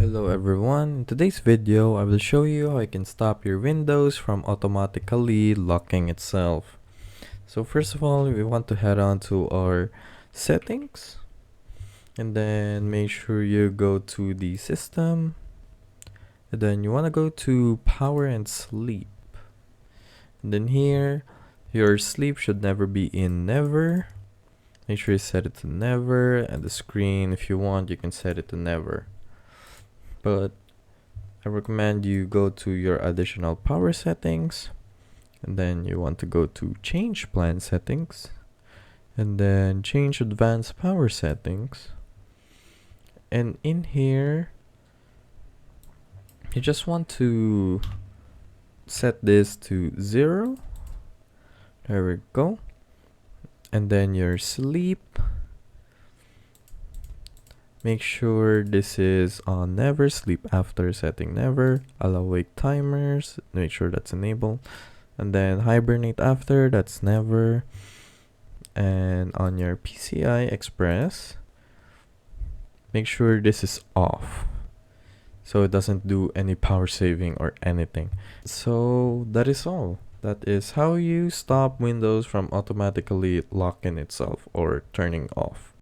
Hello everyone, in today's video I will show you how you can stop your Windows from automatically locking itself. So first of all, we want to head on to our settings and then make sure you go to the system and then you want to go to power and sleep. And then here your sleep should never be in never. Make sure you set it to never, and the screen, if you want, you can set it to never. But I recommend you go to your additional power settings and then you want to go to change plan settings and then change advanced power settings, and in here you just want to set this to 0. There we go. And then your sleep, make sure this is on never, sleep after setting never, allow wake timers, make sure that's enabled, and then hibernate after, that's never. And on your PCI Express, make sure this is off so it doesn't do any power saving or anything. So that is all. That is how you stop Windows from automatically locking itself or turning off.